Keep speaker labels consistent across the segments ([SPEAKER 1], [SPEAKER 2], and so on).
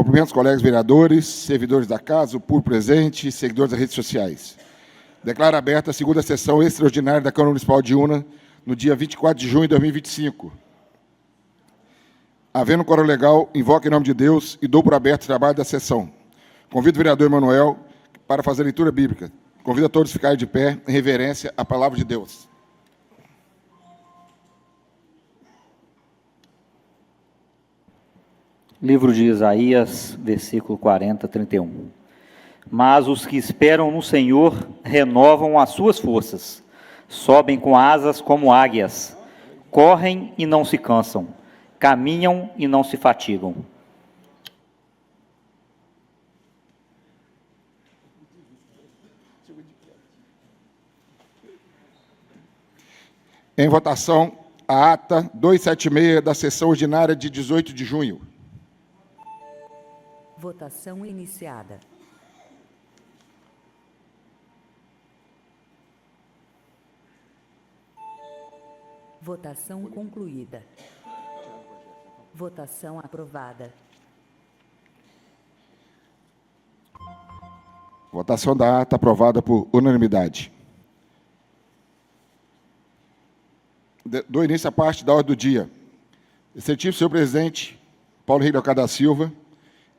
[SPEAKER 1] Cumprimento os colegas vereadores, servidores da casa, o público presente e seguidores das redes sociais. Declaro aberta a segunda sessão extraordinária da Câmara Municipal de Una, no dia 24 de junho de 2025. Havendo quórum legal, invoco em nome de Deus e dou por aberto o trabalho da sessão. Convido o vereador Emanuel para fazer a leitura bíblica. Convido a todos a ficarem de pé em reverência à palavra de Deus.
[SPEAKER 2] Livro de Isaías, versículo 40, 31. Mas os que esperam no Senhor renovam as suas forças, sobem com asas como águias, correm e não se cansam, caminham e não se fatigam.
[SPEAKER 1] Em votação, a ata 276 da sessão ordinária de 18 de junho.
[SPEAKER 3] Votação iniciada. Votação concluída. Votação aprovada.
[SPEAKER 1] Votação da ata aprovada por unanimidade. Dou início à parte da ordem do dia. Excelentíssimo senhor presidente, Paulo Henrique Leocádio da Silva,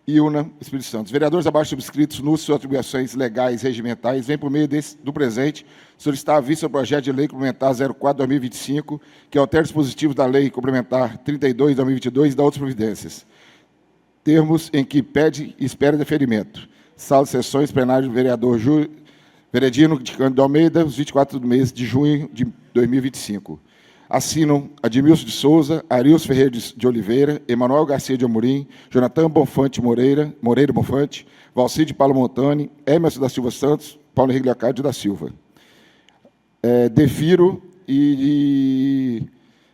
[SPEAKER 1] e Una, Espírito Santo. Os vereadores abaixo subscritos, nos suas atribuições legais e regimentais, vêm por meio do presente solicitar a vista do projeto de lei complementar 04/2025, que altera dispositivos da lei complementar 32/2022 e da outras providências. Termos em que pede e espera deferimento. Sala de sessões plenário do vereador Veredino de Cândido Almeida, os 24 do mês de junho de 2025. Assinam Admilson de Souza, Arilson Ferreira de Oliveira, Emanuel Garcia de Amorim, Jonathan Bonfante Moreira Bonfante, Valcide Paulo Montani, Emerson da Silva Santos, Paulo Henrique Leocádio da Silva. Defiro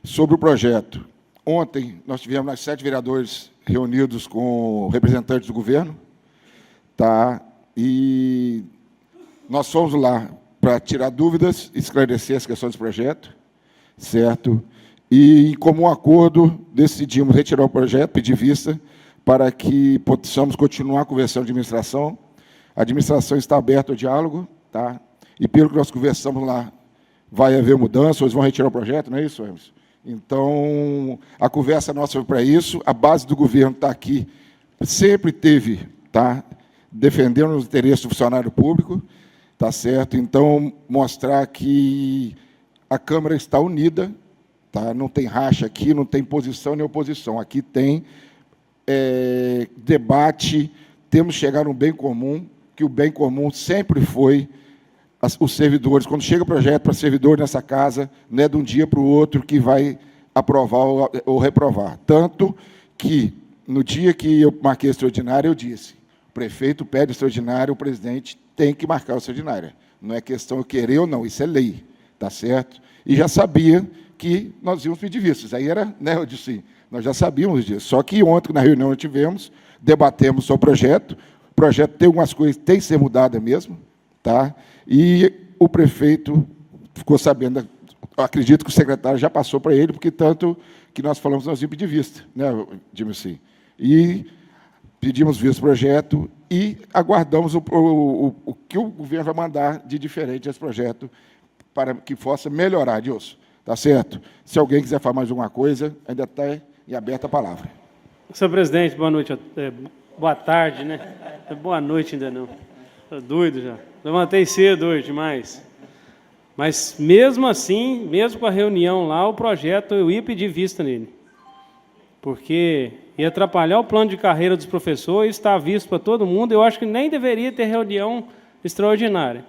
[SPEAKER 1] sobre o projeto. Ontem, nós tivemos 7 vereadores reunidos com representantes do governo, tá? E nós fomos lá para tirar dúvidas, esclarecer as questões do projeto, certo? E, em comum acordo, decidimos retirar o projeto, pedir vista, para que possamos continuar conversando de administração. A administração está aberta ao diálogo, tá? E, pelo que nós conversamos lá, vai haver mudança, eles vão retirar o projeto, não é isso, Emerson? Então, a conversa nossa foi para isso, a base do governo está aqui, sempre teve, tá? Defendendo os interesses do funcionário público, tá certo? Então, mostrar que a Câmara está unida, tá? Não tem racha aqui, não tem posição nem oposição. Aqui tem debate, temos que chegar num bem comum, que o bem comum sempre foi os servidores. Quando chega o projeto para servidor nessa casa, não é de um dia para o outro que vai aprovar ou reprovar. Tanto que, no dia que eu marquei a extraordinária, eu disse, o prefeito pede extraordinária, o presidente tem que marcar a extraordinária. Não é questão de querer ou não, isso é lei. Tá certo? E já sabia que nós íamos pedir vistas. Aí era, né, eu disse sim, nós já sabíamos disso. Só que ontem, na reunião que tivemos, debatemos sobre o projeto tem algumas coisas que tem que ser mudada mesmo, tá? E o prefeito ficou sabendo, acredito que o secretário já passou para ele, porque tanto que nós falamos, nós íamos pedir vista, né, Dimilci? E pedimos vista do projeto e aguardamos o que o governo vai mandar de diferente esse projeto, para que possa melhorar, Dilson. Tá certo? Se alguém quiser falar mais alguma coisa, ainda está em aberta a palavra.
[SPEAKER 4] Senhor presidente, boa noite. Boa tarde, né? Boa noite ainda não. Estou doido já. Levantei cedo hoje demais. Mas, mesmo assim, mesmo com a reunião lá, o projeto, eu ia pedir vista nele. Porque ia atrapalhar o plano de carreira dos professores, está visto para todo mundo. Eu acho que nem deveria ter reunião extraordinária.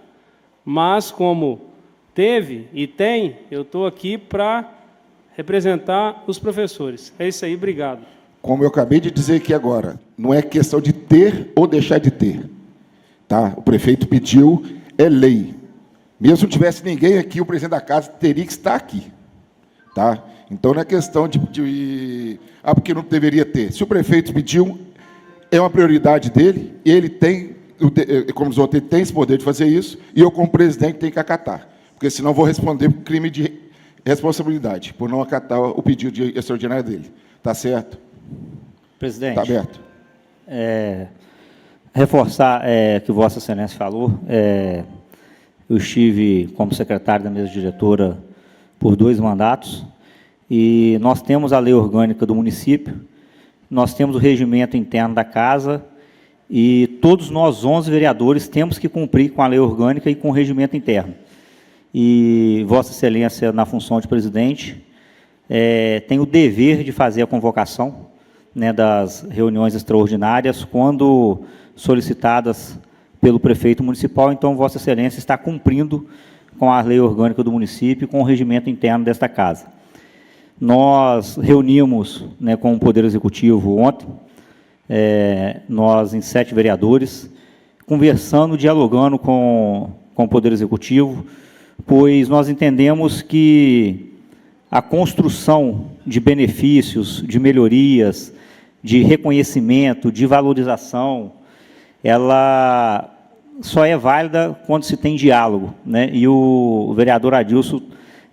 [SPEAKER 4] Mas, como teve e tem, eu estou aqui para representar os professores. É isso aí, obrigado.
[SPEAKER 1] Como eu acabei de dizer aqui agora, não é questão de ter ou deixar de ter. Tá? O prefeito pediu, é lei. Mesmo se não tivesse ninguém aqui, o presidente da casa teria que estar aqui. Tá? Então, não é questão porque não deveria ter. Se o prefeito pediu, é uma prioridade dele, ele tem, como os outros, ele tem esse poder de fazer isso, e eu, como presidente, tenho que acatar. Porque senão vou responder por crime de responsabilidade, por não acatar o pedido de extraordinário dele. Está certo?
[SPEAKER 2] Presidente.
[SPEAKER 1] Está aberto.
[SPEAKER 2] Reforçar que Vossa Excelência falou, eu estive como secretário da mesa diretora por 2 mandatos, e nós temos a lei orgânica do município, nós temos o regimento interno da casa, e todos nós, 11 vereadores, temos que cumprir com a lei orgânica e com o regimento interno. E Vossa Excelência, na função de presidente, tem o dever de fazer a convocação, né, das reuniões extraordinárias, quando solicitadas pelo prefeito municipal. Então, Vossa Excelência está cumprindo com a lei orgânica do município e com o regimento interno desta casa. Nós reunimos, né, com o Poder Executivo ontem, nós em 7 vereadores, conversando, dialogando com o Poder Executivo, pois nós entendemos que a construção de benefícios, de melhorias, de reconhecimento, de valorização, ela só é válida quando se tem diálogo, né? E o vereador Adilson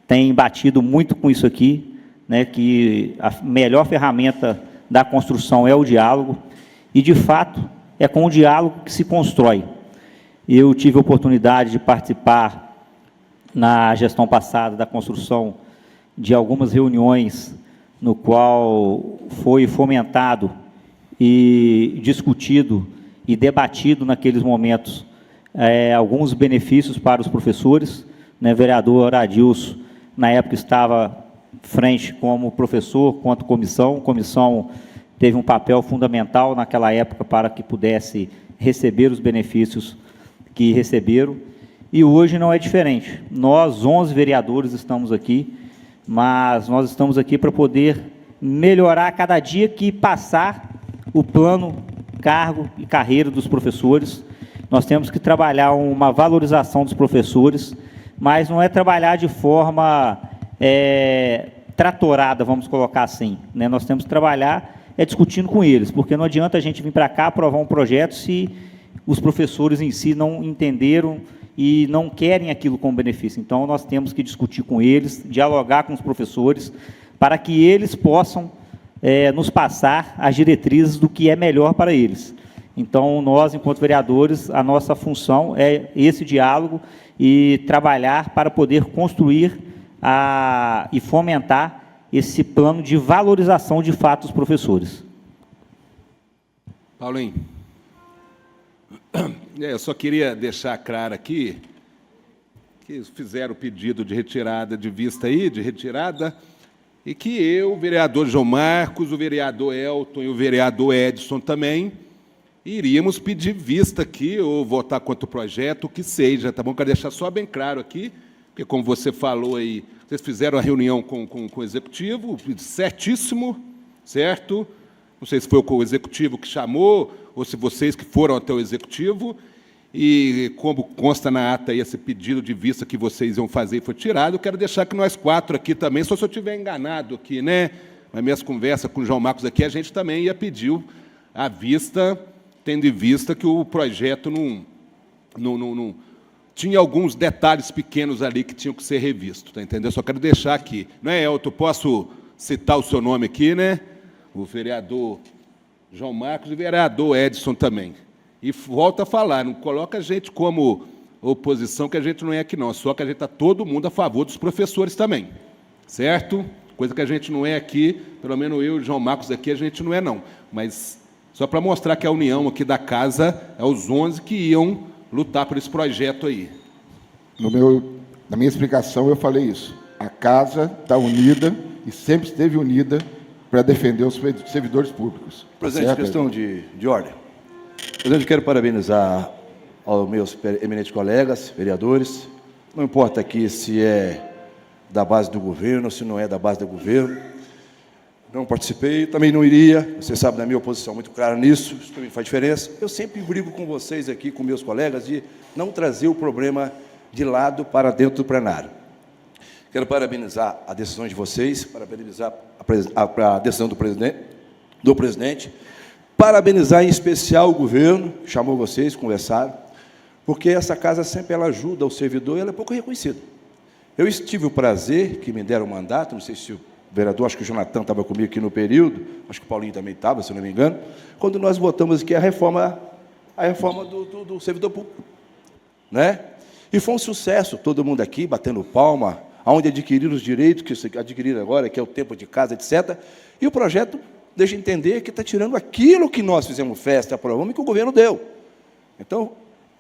[SPEAKER 2] tem batido muito com isso aqui, né, que a melhor ferramenta da construção é o diálogo, e, de fato, é com o diálogo que se constrói. Eu tive a oportunidade de participar, na gestão passada, da construção de algumas reuniões, no qual foi fomentado e discutido e debatido naqueles momentos alguns benefícios para os professores, né? O vereador Adilson, na época, estava frente como professor, quanto comissão. A comissão teve um papel fundamental naquela época para que pudesse receber os benefícios que receberam, e hoje não é diferente. Nós, 11 vereadores, estamos aqui, mas nós estamos aqui para poder melhorar cada dia que passar o plano, cargo e carreira dos professores. Nós temos que trabalhar uma valorização dos professores, mas não é trabalhar de forma tratorada, vamos colocar assim, né? Nós temos que trabalhar discutindo com eles, porque não adianta a gente vir para cá aprovar um projeto se os professores em si não entenderam e não querem aquilo como benefício. Então, nós temos que discutir com eles, dialogar com os professores, para que eles possam nos passar as diretrizes do que é melhor para eles. Então, nós, enquanto vereadores, a nossa função é esse diálogo e trabalhar para poder construir e fomentar esse plano de valorização de fato dos professores.
[SPEAKER 5] Paulinho, eu só queria deixar claro aqui que fizeram o pedido de retirada de vista aí, de retirada, e que eu, o vereador João Marcos, o vereador Elton e o vereador Edson também iríamos pedir vista aqui ou votar contra o projeto, o que seja, tá bom? Quero deixar só bem claro aqui, porque, como você falou aí, vocês fizeram a reunião com o Executivo, certíssimo, certo? Não sei se foi o Executivo que chamou, ou se vocês que foram até o Executivo, e como consta na ata aí esse pedido de vista que vocês iam fazer e foi tirado, eu quero deixar que nós 4 aqui também, só se eu estiver enganado aqui, né? Nas minhas conversas com o João Marcos aqui, a gente também ia pedir a vista, tendo em vista que o projeto não tinha alguns detalhes pequenos ali que tinham que ser revistos, tá entendendo? Só quero deixar aqui. Não é, Elton? Posso citar o seu nome aqui, né? O vereador João Marcos e o vereador Edson também. E volta a falar, não coloca a gente como oposição, que a gente não é aqui não, só que a gente está todo mundo a favor dos professores também, certo? Coisa que a gente não é aqui, pelo menos eu e o João Marcos aqui, a gente não é não. Mas só para mostrar que a união aqui da casa é os 11 que iam lutar por esse projeto aí.
[SPEAKER 1] Na minha explicação, eu falei isso. A casa está unida e sempre esteve unida para defender os servidores públicos.
[SPEAKER 6] Presidente,
[SPEAKER 1] certo?
[SPEAKER 6] questão de ordem. Presidente, quero parabenizar aos meus eminentes colegas, vereadores. Não importa aqui se é da base do governo ou se não é da base do governo. Não participei, também não iria. Você sabe da minha oposição muito clara nisso, isso também faz diferença. Eu sempre brigo com vocês aqui, com meus colegas, de não trazer o problema de lado para dentro do plenário. Quero parabenizar a decisão de vocês, parabenizar a decisão do presidente, parabenizar em especial o governo, chamou vocês, conversaram, porque essa casa sempre ela ajuda o servidor e ela é pouco reconhecida. Eu tive o prazer, que me deram o mandato, não sei se o vereador, acho que o Jonathan estava comigo aqui no período, acho que o Paulinho também estava, se não me engano, quando nós votamos aqui a reforma do servidor público, né? E foi um sucesso, todo mundo aqui batendo palma, aonde adquirir os direitos que se adquirir agora, que é o tempo de casa, etc. E o projeto deixa entender que está tirando aquilo que nós fizemos festa, aprovamos e que o governo deu. Então,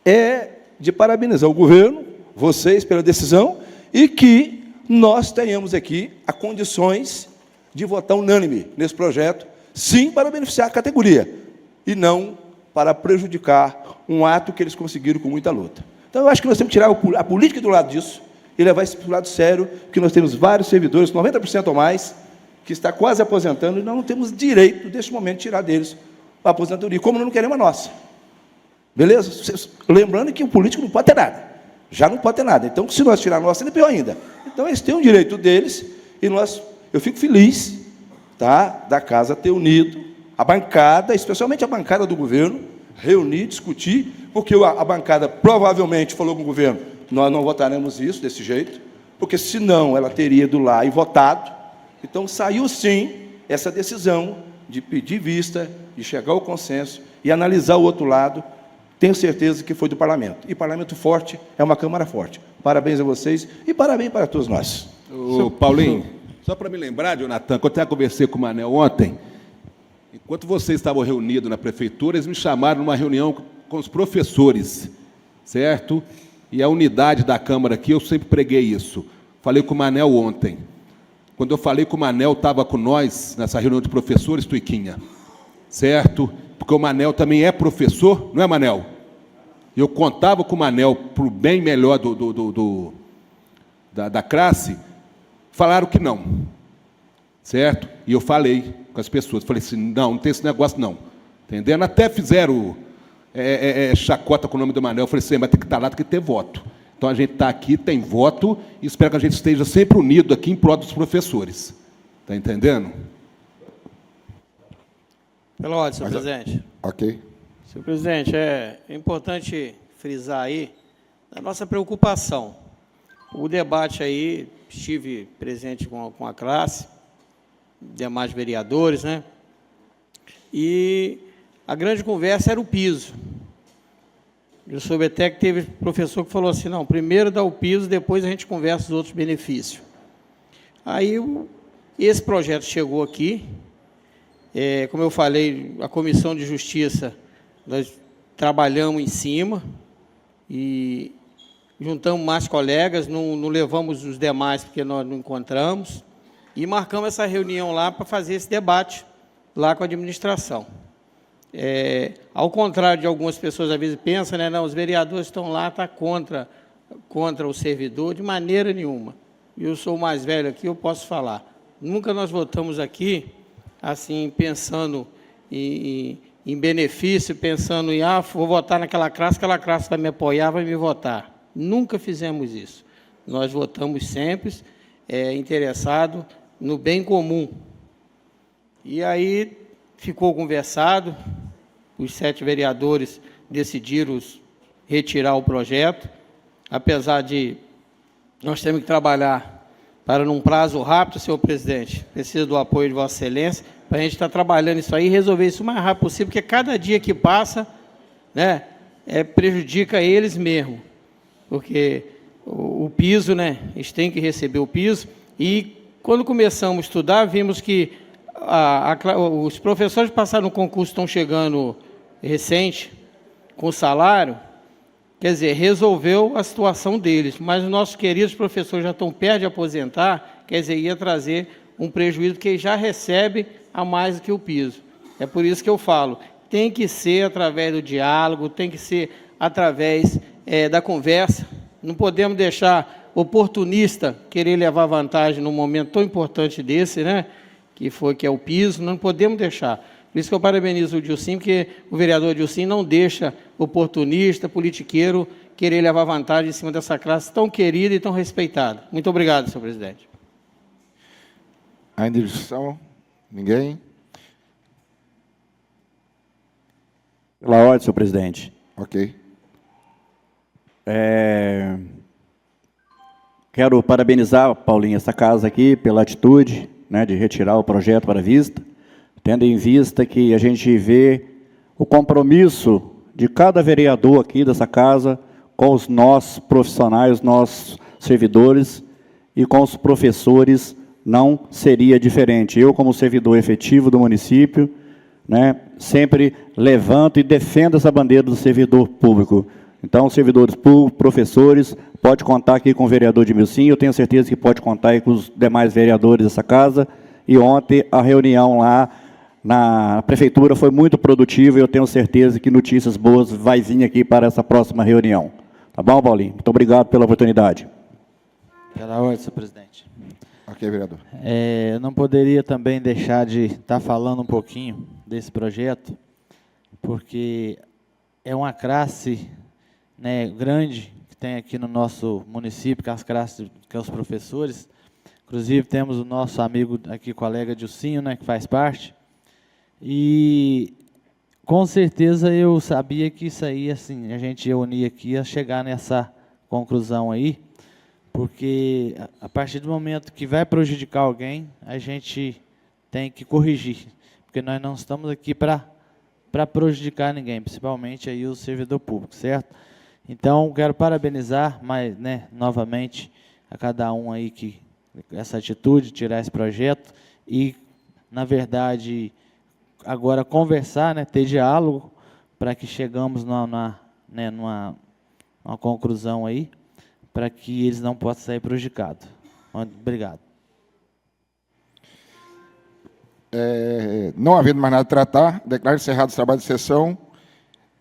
[SPEAKER 6] é de parabenizar o governo, vocês, pela decisão, e que nós tenhamos aqui as condições de votar unânime nesse projeto, sim, para beneficiar a categoria, e não para prejudicar um ato que eles conseguiram com muita luta. Então, eu acho que nós temos que tirar a política do lado disso e levar isso para o lado sério, que nós temos vários servidores, 90% ou mais, que está quase aposentando, e nós não temos direito, neste momento, de tirar deles a aposentadoria, como nós não queremos a nossa. Beleza? Lembrando que o político não pode ter nada. Já não pode ter nada. Então, se nós tirar a nossa, ainda é pior ainda. Então, eles têm o direito deles, e eu fico feliz, tá, da casa ter unido a bancada, especialmente a bancada do governo, reunir, discutir, porque a bancada provavelmente falou com o governo, nós não votaremos isso desse jeito, porque senão ela teria ido lá e votado. Então, saiu sim essa decisão de pedir vista, de chegar ao consenso e analisar o outro lado. Tenho certeza que foi do parlamento. E parlamento forte é uma Câmara forte. Parabéns a vocês e parabéns para todos nós.
[SPEAKER 5] Ô, Paulinho, só para me lembrar, Jonathan, quando eu conversei com o Manel ontem, enquanto vocês estavam reunidos na prefeitura, eles me chamaram numa reunião com os professores, certo? E a unidade da Câmara aqui, eu sempre preguei isso. Falei com o Manel ontem. Quando eu falei com o Manel, estava com nós, nessa reunião de professores, Tuiquinha, certo? Porque o Manel também é professor, não é, Manel? Eu contava com o Manel para o bem melhor da classe, falaram que não, certo? E eu falei com as pessoas, falei assim, não tem esse negócio não, entendendo? Até fizeram chacota com o nome do Manel, eu falei assim, mas tem que estar lá, tem que ter voto. Então, a gente está aqui, tem voto, e espero que a gente esteja sempre unido aqui em prol dos professores. Está entendendo?
[SPEAKER 7] Pela ordem, senhor presidente.
[SPEAKER 1] Ok.
[SPEAKER 7] Senhor presidente, é importante frisar aí a nossa preocupação. O debate aí, estive presente com a classe, demais vereadores, né? E a grande conversa era o piso. Eu soube até que teve professor que falou assim, não, primeiro dá o piso, depois a gente conversa os outros benefícios. Aí, esse projeto chegou aqui, como eu falei, a Comissão de Justiça, nós trabalhamos em cima e juntamos mais colegas, não levamos os demais porque nós não encontramos, e marcamos essa reunião lá para fazer esse debate lá com a administração. Ao contrário de algumas pessoas às vezes pensam, né, não, os vereadores estão lá, está contra o servidor, de maneira nenhuma. Eu sou o mais velho aqui, eu posso falar. Nunca nós votamos aqui, assim, pensando em benefício, pensando em, vou votar naquela classe vai me apoiar, vai me votar. Nunca fizemos isso. Nós votamos sempre interessado no bem comum. E aí ficou conversado, os 7 vereadores decidiram retirar o projeto, apesar de nós temos que trabalhar para, num prazo rápido, senhor presidente, precisa do apoio de Vossa Excelência, para a gente estar trabalhando isso aí e resolver isso o mais rápido possível, porque cada dia que passa, né, prejudica eles mesmo, porque o piso, né, eles têm que receber o piso, e quando começamos a estudar, vimos que os professores que passaram no concurso estão chegando recente, com salário, quer dizer, resolveu a situação deles, mas os nossos queridos professores já estão perto de aposentar, quer dizer, ia trazer um prejuízo, porque eles já recebem a mais do que o piso. É por isso que eu falo, tem que ser através do diálogo, tem que ser através da conversa, não podemos deixar oportunista querer levar vantagem num momento tão importante desse, né? Que é o piso, não podemos deixar. Por isso que eu parabenizo o Dilcim, porque o vereador Dilcim não deixa oportunista, politiqueiro, querer levar vantagem em cima dessa classe tão querida e tão respeitada. Muito obrigado, senhor presidente.
[SPEAKER 1] Ainda discussão? Ninguém?
[SPEAKER 8] Pela ordem, senhor presidente.
[SPEAKER 1] Ok.
[SPEAKER 8] Quero parabenizar, Paulinho, essa casa aqui, pela atitude, né, de retirar o projeto para vista, tendo em vista que a gente vê o compromisso de cada vereador aqui dessa casa com os nossos profissionais, os nossos servidores e com os professores não seria diferente. Eu, como servidor efetivo do município, né, sempre levanto e defendo essa bandeira do servidor público. Então, servidores públicos, professores, pode contar aqui com o vereador Edmilson, eu tenho certeza que pode contar aí com os demais vereadores dessa casa, e ontem a reunião lá na prefeitura foi muito produtiva, e eu tenho certeza que notícias boas vai vir aqui para essa próxima reunião. Tá bom, Paulinho? Muito obrigado pela oportunidade.
[SPEAKER 9] Pela ordem, senhor presidente.
[SPEAKER 1] Ok, vereador.
[SPEAKER 9] Eu não poderia também deixar de estar falando um pouquinho desse projeto, porque é uma classe, né, grande que tem aqui no nosso município, que é as classes, que é os professores. Inclusive, temos o nosso amigo aqui, colega Dilcinho, né, que faz parte. E, com certeza, eu sabia que isso aí, assim, a gente ia unir aqui, ia chegar nessa conclusão aí, porque a partir do momento que vai prejudicar alguém, a gente tem que corrigir, porque nós não estamos aqui para prejudicar ninguém, principalmente aí o servidor público, certo? Então, quero parabenizar, mas, né, novamente, a cada um aí que essa atitude, tirar esse projeto e, na verdade, agora conversar, né, ter diálogo, para que chegamos numa conclusão aí, para que eles não possam sair prejudicados. Obrigado.
[SPEAKER 1] Não havendo mais nada a tratar, declaro encerrado o trabalho de sessão.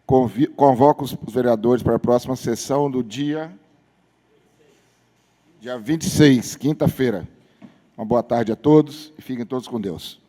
[SPEAKER 1] Convoco os vereadores para a próxima sessão do dia 26, quinta-feira. Uma boa tarde a todos e fiquem todos com Deus.